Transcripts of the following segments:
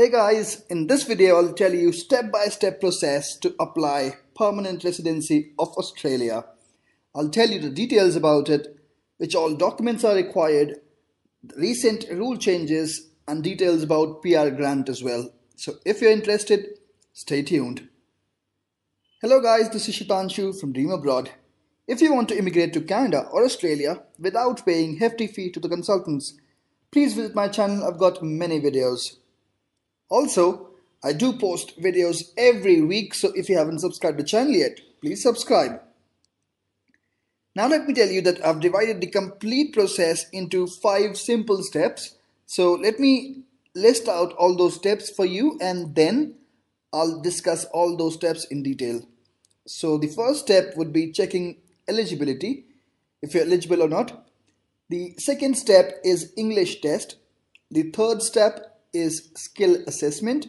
Hey guys, in this video I'll tell you step-by-step process to apply permanent residency of Australia. I'll tell you the details about it, which all documents are required, recent rule changes and details about PR grant as well. So if you're interested, stay tuned. Hello guys, this is Shitanshu from Dream Abroad. If you want to immigrate to Canada or Australia without paying hefty fee to the consultants, please visit my channel. I've got many videos. Also, I do post videos every week, so if you haven't subscribed to the channel yet, please subscribe. Now let me tell you that I've divided the complete process into 5 simple steps. So let me list out all those steps for you and then I'll discuss all those steps in detail. So the first step would be checking eligibility, if you're eligible or not. The second step is English test. The third step is skill assessment.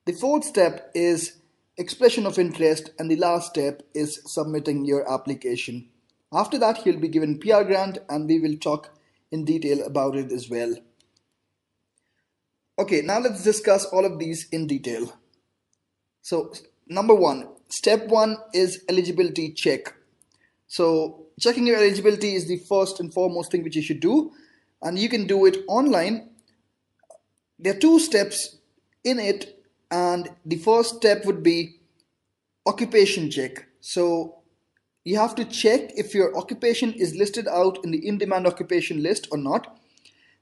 The fourth step is expression of interest, and the last step is submitting your application. After that, you'll be given PR grant and we will talk in detail about it as well. Okay, now let's discuss all of these in detail. So number one, step one is eligibility check. So checking your eligibility is the first and foremost thing which you should do, and you can do it online. There are 2 steps in it, and the first step would be occupation check. So you have to check if your occupation is listed out in the in-demand occupation list or not.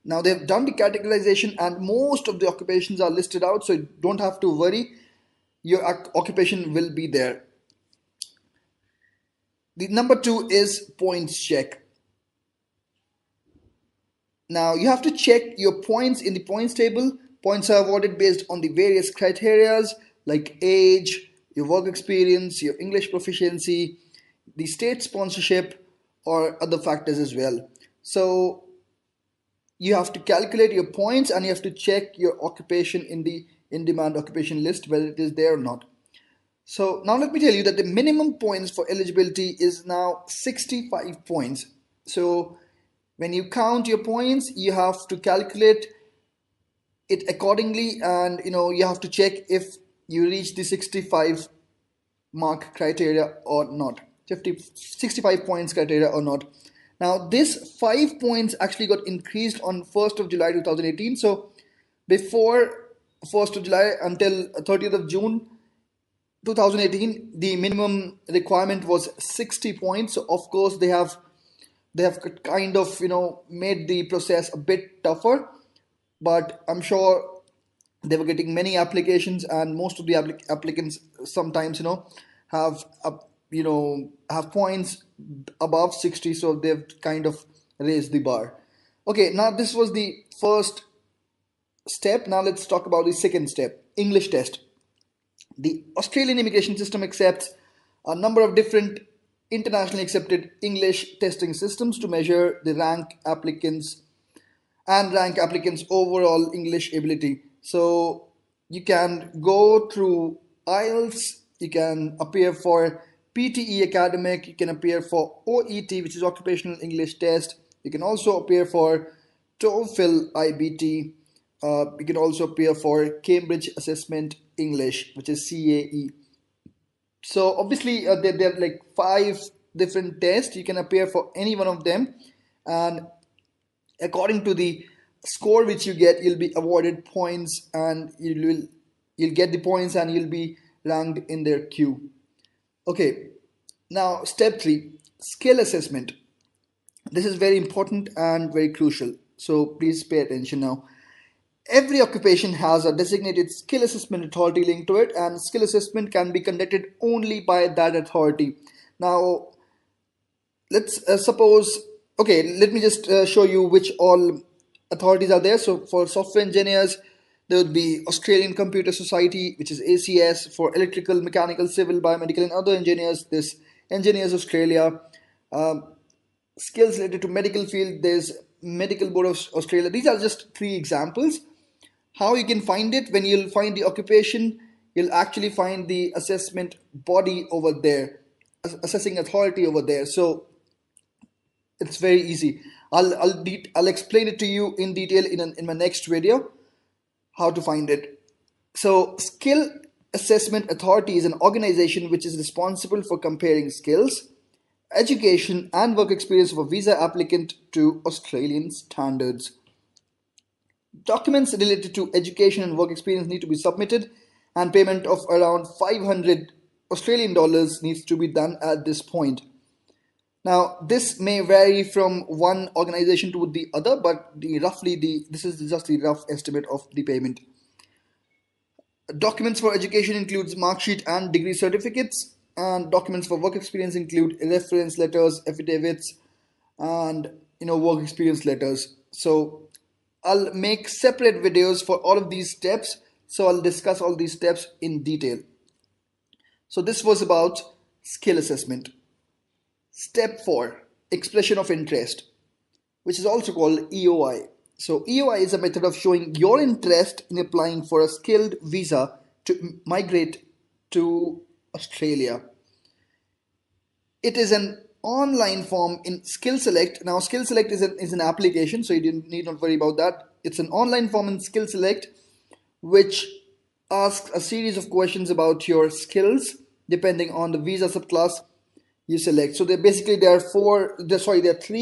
Now they've done the categorization and most of the occupations are listed out, so you don't have to worry, your occupation will be there. The number 2 is points check. Now you have to check your points in the points table. Points are awarded based on the various criteria like age, your work experience, your English proficiency, the state sponsorship or other factors as well. So you have to calculate your points and you have to check your occupation in the in-demand occupation list, whether it is there or not. So now let me tell you that the minimum points for eligibility is now 65 points. So when you count your points, you have to calculate it accordingly, and you have to check if you reach the 65 mark criteria or not, 65 points criteria or not. Now this 5 points actually got increased on 1st of July 2018. So before 1st of July until 30th of June 2018, the minimum requirement was 60 points. So of course they have kind of made the process a bit tougher, but I'm sure they were getting many applications, and most of the applicants sometimes have have points above 60, so they've kind of raised the bar. Okay, now this was the first step. Now let's talk about the second step, English test. The Australian immigration system accepts a number of different internationally accepted English testing systems to measure the rank applicants overall English ability. So you can go through IELTS, you can appear for PTE academic, you can appear for OET, which is occupational English test, you can also appear for TOEFL IBT, you can also appear for Cambridge Assessment English, which is CAE. So obviously there are like 5 different tests. You can appear for any one of them, and according to the score which you get, you'll be awarded points, and you'll get the points and you'll be ranked in their queue. Okay, now step 3, skill assessment. This is very important and very crucial, so please pay attention now. Every occupation has a designated skill assessment authority linked to it, and skill assessment can be conducted only by that authority. Now let's suppose, okay, let me just show you which all authorities are there. So for software engineers, there would be Australian Computer Society, which is ACS. For electrical, mechanical, civil, biomedical and other engineers, this Engineers Australia. Skills related to medical field, there's Medical Board of Australia. These are just 3 examples. How you can find it: when you'll find the occupation, you'll actually find the assessment body over there, assessing authority over there. So it's very easy. I'll explain it to you in detail in my next video, how to find it. So, Skill Assessment Authority is an organization which is responsible for comparing skills, education, and work experience of a visa applicant to Australian standards. Documents related to education and work experience need to be submitted, and payment of around 500 Australian dollars needs to be done at this point. Now, this may vary from one organization to the other, but this is just the rough estimate of the payment. Documents for education includes mark sheet and degree certificates, and documents for work experience include reference letters, affidavits, and work experience letters. So I'll make separate videos for all of these steps. So I'll discuss all these steps in detail. So this was about skill assessment. Step 4, expression of interest, which is also called EOI. So EOI is a method of showing your interest in applying for a skilled visa to migrate to Australia. It is an online form in Skill Select. Now, Skill Select is an application, so you need not worry about that. It's an online form in Skill Select which asks a series of questions about your skills depending on the visa subclass you select. So there are three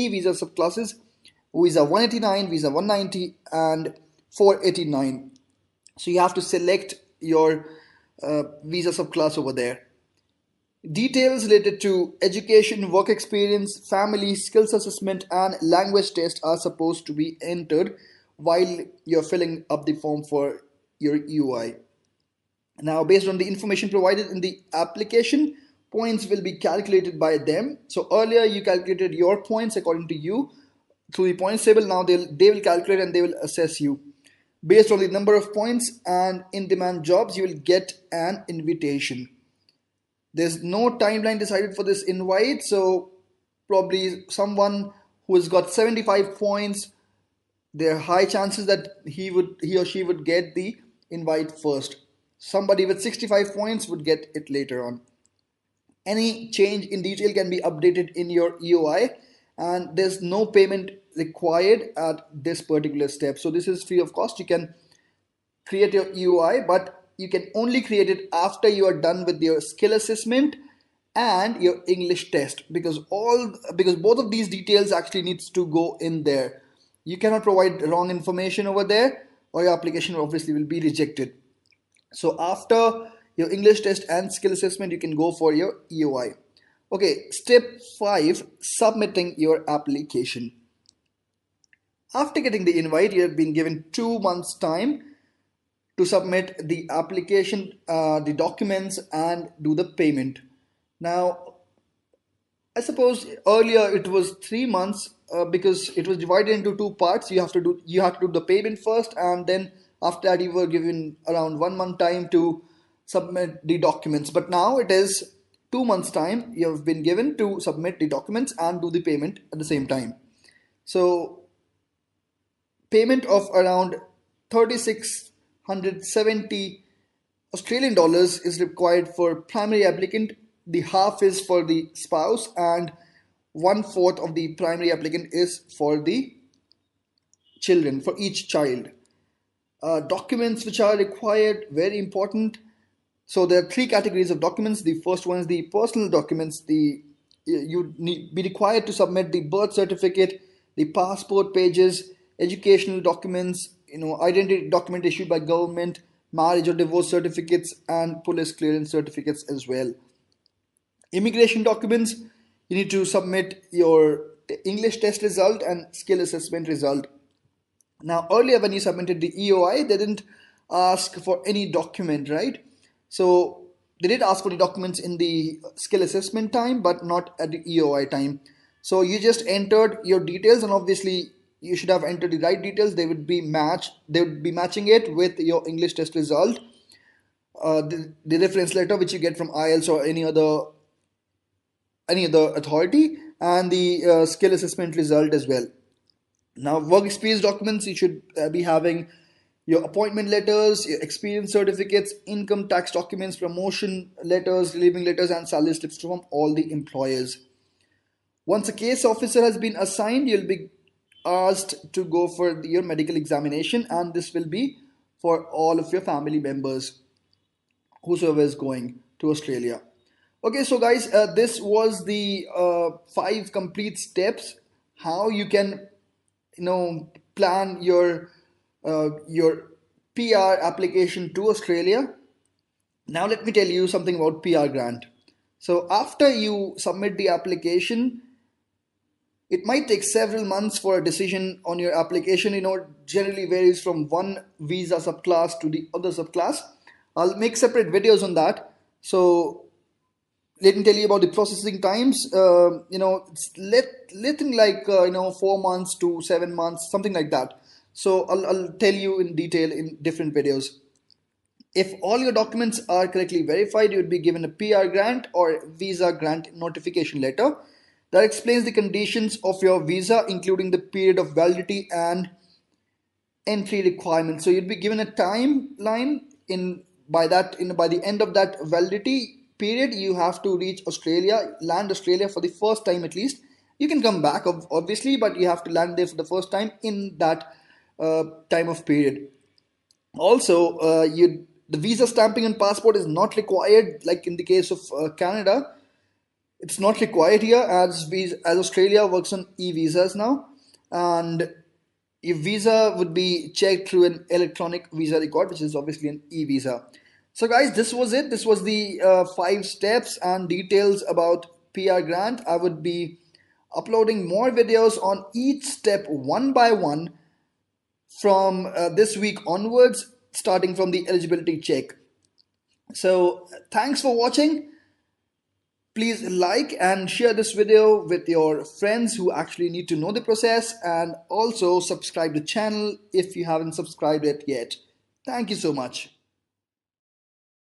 visa subclasses: visa 189, visa 190, and 489. So you have to select your visa subclass over there. Details related to education, work experience, family, skills assessment, and language test are supposed to be entered while you're filling up the form for your EOI. Now, based on the information provided in the application, points will be calculated by them. So earlier you calculated your points according to you through the points table. Now they will calculate and they will assess you. Based on the number of points and in-demand jobs, you will get an invitation. There's no timeline decided for this invite, so probably someone who has got 75 points, there are high chances that he or she would get the invite first. Somebody with 65 points would get it later on. Any change in detail can be updated in your EOI, and there's no payment required at this particular step. So this is free of cost. You can create your EOI, but you can only create it after you are done with your skill assessment and your English test, because both of these details actually needs to go in there. You cannot provide wrong information over there, or your application obviously will be rejected. So after your English test and skill assessment, you can go for your EOI. Okay, step 5, submitting your application. After getting the invite, you have been given 2 months time to submit the application, the documents, and do the payment. Now, I suppose earlier it was 3 months because it was divided into two parts. You have to do the payment first, and then after that you were given around 1 month time to submit the documents. But now it is 2 months time you have been given to submit the documents and do the payment at the same time. So payment of around 3,670 Australian dollars is required for primary applicant. The half is for the spouse, and 1/4 of the primary applicant is for the children, for each child. Documents which are required, very important. So there are three categories of documents. The first one is the personal documents. You need be required to submit the birth certificate, the passport pages, educational documents, identity document issued by government, marriage or divorce certificates, and police clearance certificates as well. Immigration documents, you need to submit your English test result and skill assessment result. Now, earlier when you submitted the EOI, they didn't ask for any document, right? So they did ask for the documents in the skill assessment time, but not at the EOI time. So you just entered your details, and obviously you should have entered the right details. They would be matching it with your English test result, the reference letter which you get from IELTS or any other authority, and the skill assessment result as well. Now, work experience documents, you should be having your appointment letters, your experience certificates, income tax documents, promotion letters, leaving letters, and salary slips from all the employers. Once a case officer has been assigned, you'll be asked to go for your medical examination, and this will be for all of your family members, whosoever is going to Australia. Okay, so guys, this was the 5 complete steps how you can, plan your PR application to Australia. Now let me tell you something about PR grant. So after you submit the application, it might take several months for a decision on your application. Generally varies from one visa subclass to the other subclass. I'll make separate videos on that. So let me tell you about the processing times. It's letting like 4 months to 7 months, something like that. So I'll tell you in detail in different videos. If all your documents are correctly verified, you would be given a PR grant or visa grant notification letter that explains the conditions of your visa, including the period of validity and entry requirements. So you'd be given a timeline in by the end of that validity period, you have to reach Australia, land Australia for the first time at least. You can come back obviously, but you have to land there for the first time in that time of period. Also, you the visa stamping and passport is not required, like in the case of Canada. It's not required here, as Australia works on e-visas now, and your visa would be checked through an electronic visa record, which is obviously an e-visa. So guys, this was it. This was the 5 steps and details about PR grant. I would be uploading more videos on each step one by one from this week onwards, starting from the eligibility check. So thanks for watching. Please like and share this video with your friends who actually need to know the process, and also subscribe to the channel if you haven't subscribed it yet. Thank you so much.